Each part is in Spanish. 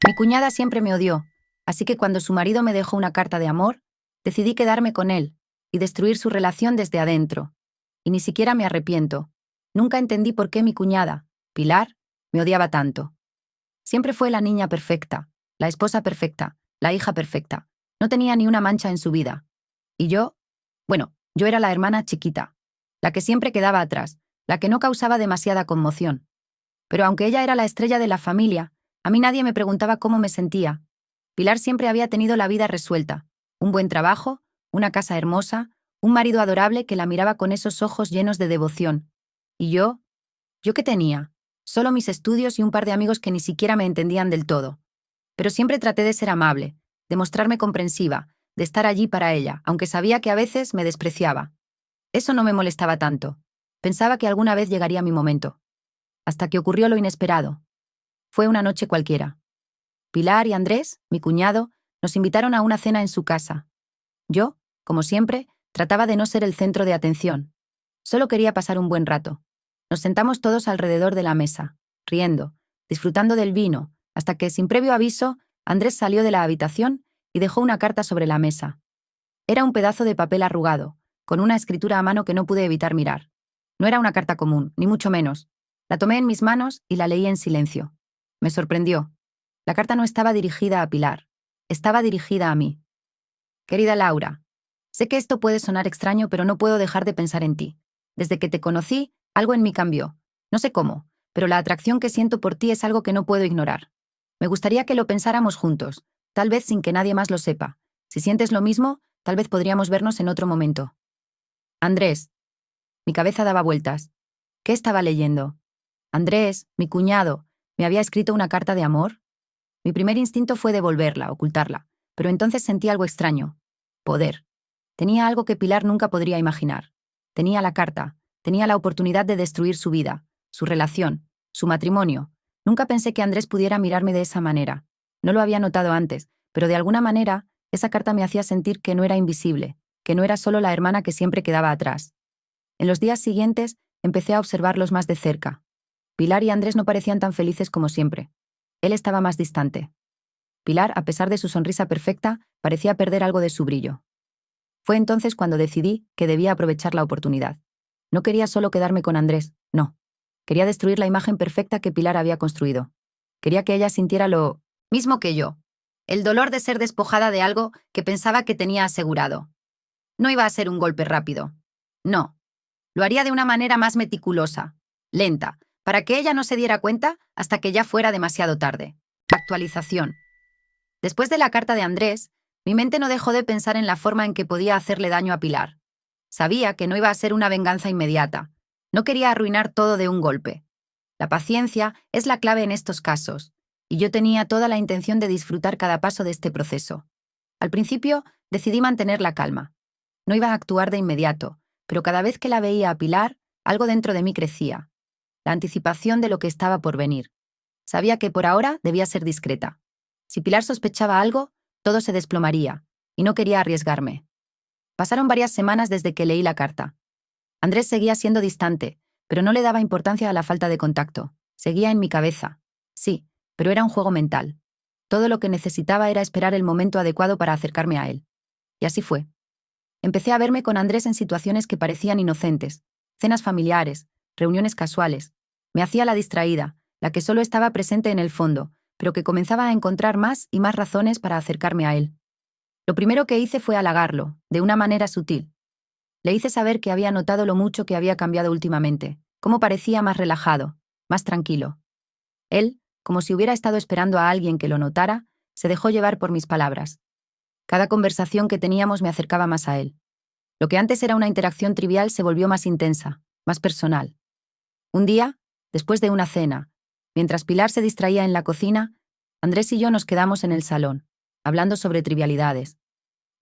Mi cuñada siempre me odió, así que cuando su marido me dejó una carta de amor, decidí quedarme con él y destruir su relación desde adentro. Y ni siquiera me arrepiento. Nunca entendí por qué mi cuñada, Pilar, me odiaba tanto. Siempre fue la niña perfecta, la esposa perfecta, la hija perfecta. No tenía ni una mancha en su vida. Y yo era la hermana chiquita, la que siempre quedaba atrás, la que no causaba demasiada conmoción. Pero aunque ella era la estrella de la familia, a mí nadie me preguntaba cómo me sentía. Pilar siempre había tenido la vida resuelta, un buen trabajo, una casa hermosa, un marido adorable que la miraba con esos ojos llenos de devoción. ¿Y yo qué tenía? Solo mis estudios y un par de amigos que ni siquiera me entendían del todo. Pero siempre traté de ser amable, de mostrarme comprensiva, de estar allí para ella, aunque sabía que a veces me despreciaba. Eso no me molestaba tanto. Pensaba que alguna vez llegaría mi momento. Hasta que ocurrió lo inesperado. Fue una noche cualquiera. Pilar y Andrés, mi cuñado, nos invitaron a una cena en su casa. Yo, como siempre, trataba de no ser el centro de atención. Solo quería pasar un buen rato. Nos sentamos todos alrededor de la mesa, riendo, disfrutando del vino, hasta que, sin previo aviso, Andrés salió de la habitación y dejó una carta sobre la mesa. Era un pedazo de papel arrugado, con una escritura a mano que no pude evitar mirar. No era una carta común, ni mucho menos. La tomé en mis manos y la leí en silencio. Me sorprendió. La carta no estaba dirigida a Pilar. Estaba dirigida a mí. Querida Laura, sé que esto puede sonar extraño, pero no puedo dejar de pensar en ti. Desde que te conocí, algo en mí cambió. No sé cómo, pero la atracción que siento por ti es algo que no puedo ignorar. Me gustaría que lo pensáramos juntos, tal vez sin que nadie más lo sepa. Si sientes lo mismo, tal vez podríamos vernos en otro momento. Andrés. Mi cabeza daba vueltas. ¿Qué estaba leyendo? Andrés, mi cuñado, ¿me había escrito una carta de amor? Mi primer instinto fue devolverla, ocultarla, pero entonces sentí algo extraño. Poder. Tenía algo que Pilar nunca podría imaginar. Tenía la carta, tenía la oportunidad de destruir su vida, su relación, su matrimonio. Nunca pensé que Andrés pudiera mirarme de esa manera. No lo había notado antes, pero de alguna manera, esa carta me hacía sentir que no era invisible, que no era solo la hermana que siempre quedaba atrás. En los días siguientes, empecé a observarlos más de cerca. Pilar y Andrés no parecían tan felices como siempre. Él estaba más distante. Pilar, a pesar de su sonrisa perfecta, parecía perder algo de su brillo. Fue entonces cuando decidí que debía aprovechar la oportunidad. No quería solo quedarme con Andrés, no. Quería destruir la imagen perfecta que Pilar había construido. Quería que ella sintiera lo mismo que yo. El dolor de ser despojada de algo que pensaba que tenía asegurado. No iba a ser un golpe rápido. No. Lo haría de una manera más meticulosa, lenta, para que ella no se diera cuenta hasta que ya fuera demasiado tarde. Actualización. Después de la carta de Andrés, mi mente no dejó de pensar en la forma en que podía hacerle daño a Pilar. Sabía que no iba a ser una venganza inmediata. No quería arruinar todo de un golpe. La paciencia es la clave en estos casos, y yo tenía toda la intención de disfrutar cada paso de este proceso. Al principio, decidí mantener la calma. No iba a actuar de inmediato, pero cada vez que la veía a Pilar, algo dentro de mí crecía. La anticipación de lo que estaba por venir. Sabía que por ahora debía ser discreta. Si Pilar sospechaba algo, todo se desplomaría, y no quería arriesgarme. Pasaron varias semanas desde que leí la carta. Andrés seguía siendo distante, pero no le daba importancia a la falta de contacto. Seguía en mi cabeza. Sí, pero era un juego mental. Todo lo que necesitaba era esperar el momento adecuado para acercarme a él. Y así fue. Empecé a verme con Andrés en situaciones que parecían inocentes, cenas familiares, reuniones casuales. Me hacía la distraída, la que solo estaba presente en el fondo, pero que comenzaba a encontrar más y más razones para acercarme a él. Lo primero que hice fue halagarlo, de una manera sutil. Le hice saber que había notado lo mucho que había cambiado últimamente, cómo parecía más relajado, más tranquilo. Él, como si hubiera estado esperando a alguien que lo notara, se dejó llevar por mis palabras. Cada conversación que teníamos me acercaba más a él. Lo que antes era una interacción trivial se volvió más intensa, más personal. Un día, después de una cena, mientras Pilar se distraía en la cocina, Andrés y yo nos quedamos en el salón, hablando sobre trivialidades.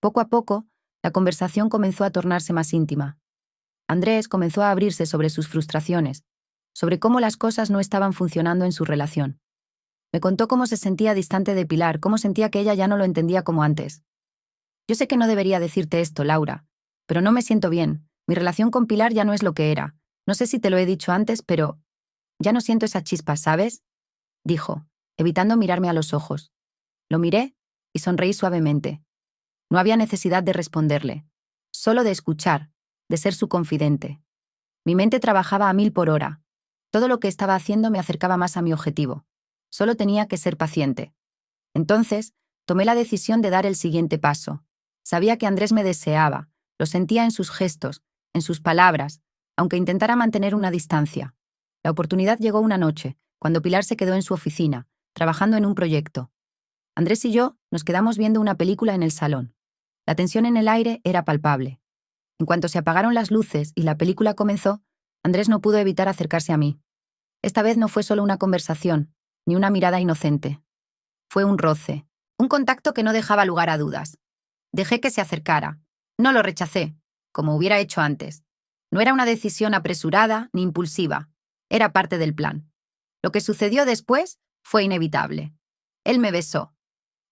Poco a poco, la conversación comenzó a tornarse más íntima. Andrés comenzó a abrirse sobre sus frustraciones, sobre cómo las cosas no estaban funcionando en su relación. Me contó cómo se sentía distante de Pilar, cómo sentía que ella ya no lo entendía como antes. Yo sé que no debería decirte esto, Laura, pero no me siento bien. Mi relación con Pilar ya no es lo que era. No sé si te lo he dicho antes, pero ya no siento esa chispa, ¿sabes? Dijo. evitando mirarme a los ojos. Lo miré y sonreí suavemente. No había necesidad de responderle, solo de escuchar, de ser su confidente. Mi mente trabajaba a 1000 por hora. Todo lo que estaba haciendo me acercaba más a mi objetivo. Solo tenía que ser paciente. Entonces, tomé la decisión de dar el siguiente paso. Sabía que Andrés me deseaba, lo sentía en sus gestos, en sus palabras, aunque intentara mantener una distancia. La oportunidad llegó una noche, cuando Pilar se quedó en su oficina, trabajando en un proyecto. Andrés y yo nos quedamos viendo una película en el salón. La tensión en el aire era palpable. En cuanto se apagaron las luces y la película comenzó, Andrés no pudo evitar acercarse a mí. Esta vez no fue solo una conversación, ni una mirada inocente. Fue un roce, un contacto que no dejaba lugar a dudas. Dejé que se acercara. No lo rechacé, como hubiera hecho antes. No era una decisión apresurada ni impulsiva. Era parte del plan. Lo que sucedió después fue inevitable. Él me besó.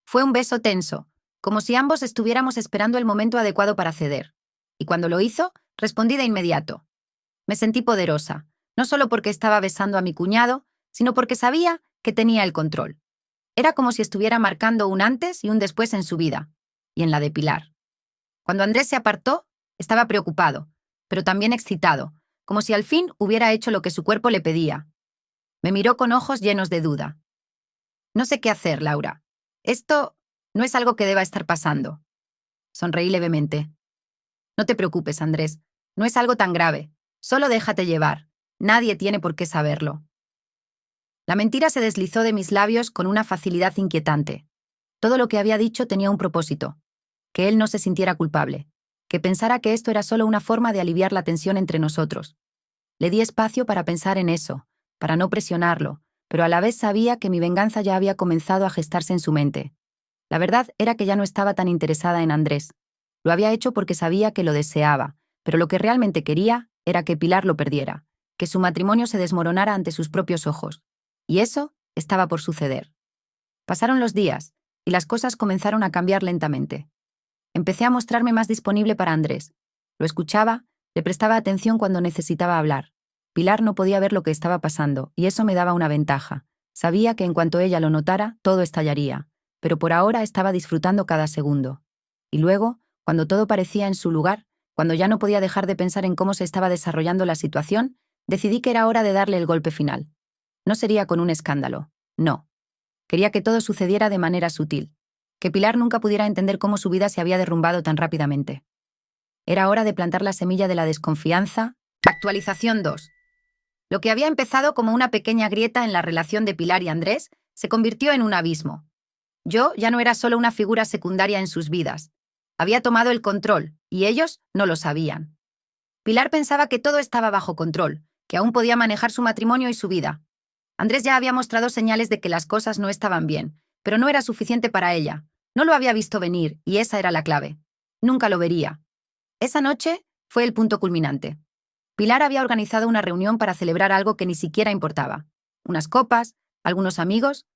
Fue un beso tenso, como si ambos estuviéramos esperando el momento adecuado para ceder. Y cuando lo hizo, respondí de inmediato. Me sentí poderosa, no solo porque estaba besando a mi cuñado, sino porque sabía que tenía el control. Era como si estuviera marcando un antes y un después en su vida, y en la de Pilar. Cuando Andrés se apartó, estaba preocupado, pero también excitado, como si al fin hubiera hecho lo que su cuerpo le pedía. Me miró con ojos llenos de duda. No sé qué hacer, Laura. Esto no es algo que deba estar pasando. Sonreí levemente. No te preocupes, Andrés. No es algo tan grave. Solo déjate llevar. Nadie tiene por qué saberlo. La mentira se deslizó de mis labios con una facilidad inquietante. Todo lo que había dicho tenía un propósito. Que él no se sintiera culpable. Que pensara que esto era solo una forma de aliviar la tensión entre nosotros. Le di espacio para pensar en eso, para no presionarlo, pero a la vez sabía que mi venganza ya había comenzado a gestarse en su mente. La verdad era que ya no estaba tan interesada en Andrés. Lo había hecho porque sabía que lo deseaba, pero lo que realmente quería era que Pilar lo perdiera, que su matrimonio se desmoronara ante sus propios ojos. Y eso estaba por suceder. Pasaron los días, y las cosas comenzaron a cambiar lentamente. Empecé a mostrarme más disponible para Andrés. Lo escuchaba, le prestaba atención cuando necesitaba hablar. Pilar no podía ver lo que estaba pasando, y eso me daba una ventaja. Sabía que en cuanto ella lo notara, todo estallaría, pero por ahora estaba disfrutando cada segundo. Y luego, cuando todo parecía en su lugar, cuando ya no podía dejar de pensar en cómo se estaba desarrollando la situación, decidí que era hora de darle el golpe final. No sería con un escándalo, no. Quería que todo sucediera de manera sutil, que Pilar nunca pudiera entender cómo su vida se había derrumbado tan rápidamente. Era hora de plantar la semilla de la desconfianza. Actualización 2. Lo que había empezado como una pequeña grieta en la relación de Pilar y Andrés se convirtió en un abismo. Yo ya no era solo una figura secundaria en sus vidas. Había tomado el control, y ellos no lo sabían. Pilar pensaba que todo estaba bajo control, que aún podía manejar su matrimonio y su vida. Andrés ya había mostrado señales de que las cosas no estaban bien, pero no era suficiente para ella. No lo había visto venir, y esa era la clave. Nunca lo vería. Esa noche fue el punto culminante. Pilar había organizado una reunión para celebrar algo que ni siquiera importaba. Unas copas, algunos amigos,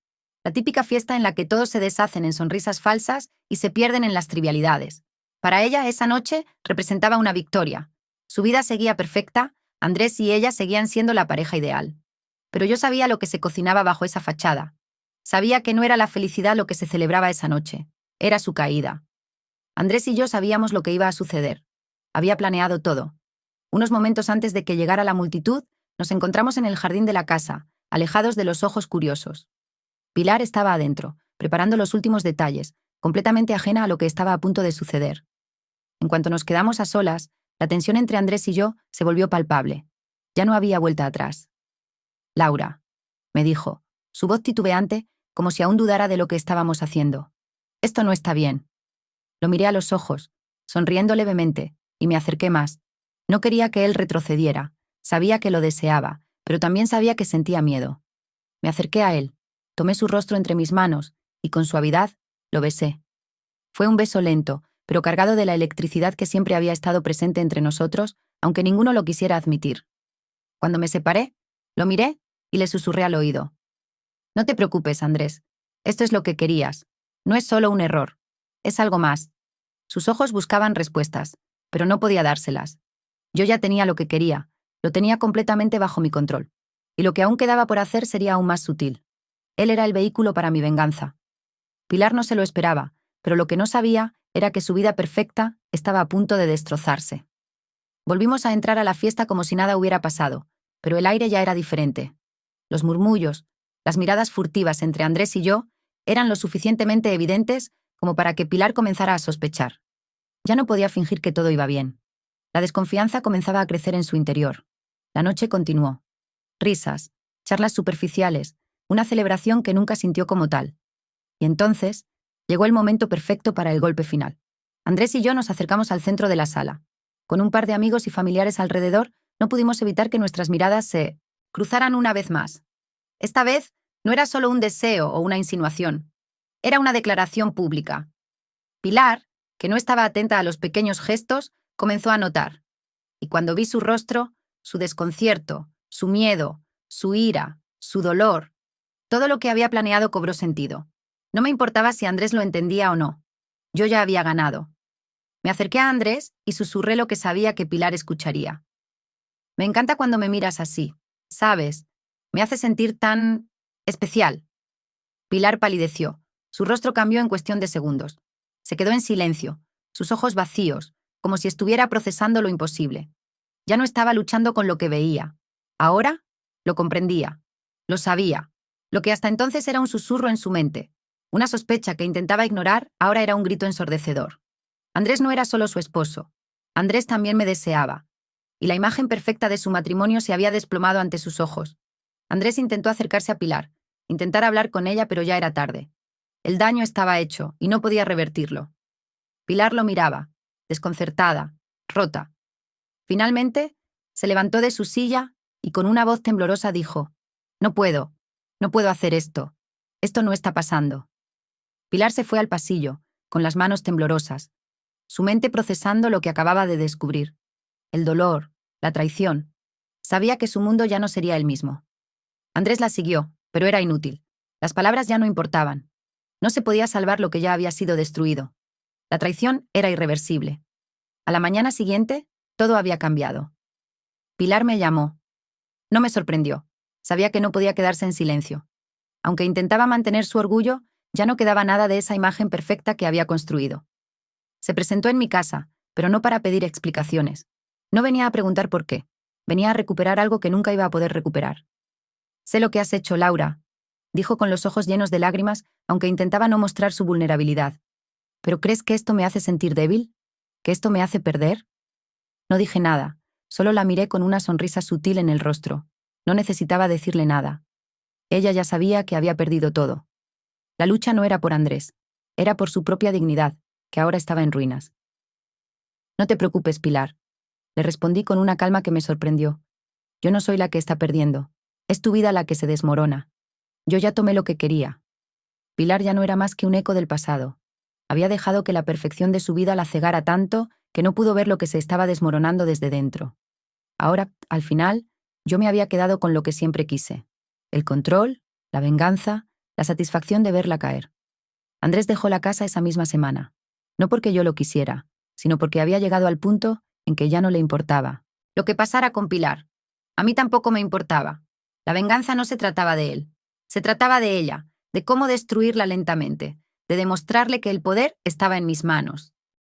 la típica fiesta en la que todos se deshacen en sonrisas falsas y se pierden en las trivialidades. Para ella, esa noche representaba una victoria. Su vida seguía perfecta, Andrés y ella seguían siendo la pareja ideal. Pero yo sabía lo que se cocinaba bajo esa fachada. Sabía que no era la felicidad lo que se celebraba esa noche, era su caída. Andrés y yo sabíamos lo que iba a suceder. Había planeado todo. Unos momentos antes de que llegara la multitud, nos encontramos en el jardín de la casa, alejados de los ojos curiosos. Pilar estaba adentro, preparando los últimos detalles, completamente ajena a lo que estaba a punto de suceder. En cuanto nos quedamos a solas, la tensión entre Andrés y yo se volvió palpable. Ya no había vuelta atrás. Laura, me dijo, su voz titubeante, como si aún dudara de lo que estábamos haciendo. Esto no está bien. Lo miré a los ojos, sonriendo levemente, y me acerqué más. No quería que él retrocediera. Sabía que lo deseaba, pero también sabía que sentía miedo. Me acerqué a él, tomé su rostro entre mis manos, y con suavidad lo besé. Fue un beso lento, pero cargado de la electricidad que siempre había estado presente entre nosotros, aunque ninguno lo quisiera admitir. Cuando me separé, lo miré y le susurré al oído. No te preocupes, Andrés. Esto es lo que querías. No es solo un error. Es algo más. Sus ojos buscaban respuestas, pero no podía dárselas. Yo ya tenía lo que quería, lo tenía completamente bajo mi control. Y lo que aún quedaba por hacer sería aún más sutil. Él era el vehículo para mi venganza. Pilar no se lo esperaba, pero lo que no sabía era que su vida perfecta estaba a punto de destrozarse. Volvimos a entrar a la fiesta como si nada hubiera pasado, pero el aire ya era diferente. Los murmullos, las miradas furtivas entre Andrés y yo eran lo suficientemente evidentes como para que Pilar comenzara a sospechar. Ya no podía fingir que todo iba bien. La desconfianza comenzaba a crecer en su interior. La noche continuó. Risas, charlas superficiales, una celebración que nunca sintió como tal. Y entonces, llegó el momento perfecto para el golpe final. Andrés y yo nos acercamos al centro de la sala. Con un par de amigos y familiares alrededor, no pudimos evitar que nuestras miradas se cruzaran una vez más. Esta vez, no era solo un deseo o una insinuación. Era una declaración pública. Pilar, que no estaba atenta a los pequeños gestos, comenzó a notar. Y cuando vi su rostro, su desconcierto, su miedo, su ira, su dolor, todo lo que había planeado cobró sentido. No me importaba si Andrés lo entendía o no. Yo ya había ganado. Me acerqué a Andrés y susurré lo que sabía que Pilar escucharía. Me encanta cuando me miras así, ¿sabes? Me hace sentir tan especial. Pilar palideció. Su rostro cambió en cuestión de segundos. Se quedó en silencio, sus ojos vacíos, como si estuviera procesando lo imposible. Ya no estaba luchando con lo que veía. Ahora lo comprendía, lo sabía. Lo que hasta entonces era un susurro en su mente, una sospecha que intentaba ignorar, ahora era un grito ensordecedor. Andrés no era solo su esposo. Andrés también me deseaba. Y la imagen perfecta de su matrimonio se había desplomado ante sus ojos. Andrés intentó acercarse a Pilar, intentar hablar con ella, pero ya era tarde. El daño estaba hecho y no podía revertirlo. Pilar lo miraba, desconcertada, rota. Finalmente, se levantó de su silla y con una voz temblorosa dijo: No puedo hacer esto. Esto no está pasando. Pilar se fue al pasillo, con las manos temblorosas, su mente procesando lo que acababa de descubrir. El dolor, la traición. Sabía que su mundo ya no sería el mismo. Andrés la siguió, pero era inútil. Las palabras ya no importaban. No se podía salvar lo que ya había sido destruido. La traición era irreversible. A la mañana siguiente, todo había cambiado. Pilar me llamó. No me sorprendió. Sabía que no podía quedarse en silencio. Aunque intentaba mantener su orgullo, ya no quedaba nada de esa imagen perfecta que había construido. Se presentó en mi casa, pero no para pedir explicaciones. No venía a preguntar por qué. Venía a recuperar algo que nunca iba a poder recuperar. Sé lo que has hecho, Laura, dijo con los ojos llenos de lágrimas, aunque intentaba no mostrar su vulnerabilidad. ¿Pero crees que esto me hace sentir débil? ¿Que esto me hace perder? No dije nada, solo la miré con una sonrisa sutil en el rostro. No necesitaba decirle nada. Ella ya sabía que había perdido todo. La lucha no era por Andrés, era por su propia dignidad, que ahora estaba en ruinas. No te preocupes, Pilar, le respondí con una calma que me sorprendió. Yo no soy la que está perdiendo, es tu vida la que se desmorona. Yo ya tomé lo que quería. Pilar ya no era más que un eco del pasado. Había dejado que la perfección de su vida la cegara tanto que no pudo ver lo que se estaba desmoronando desde dentro. Ahora, al final, yo me había quedado con lo que siempre quise: el control, la venganza, la satisfacción de verla caer. Andrés dejó la casa esa misma semana, no porque yo lo quisiera, sino porque había llegado al punto en que ya no le importaba lo que pasara con Pilar. A mí tampoco me importaba. La venganza no se trataba de él, se trataba de ella, de cómo destruirla lentamente, de demostrarle que el poder estaba en mis manos.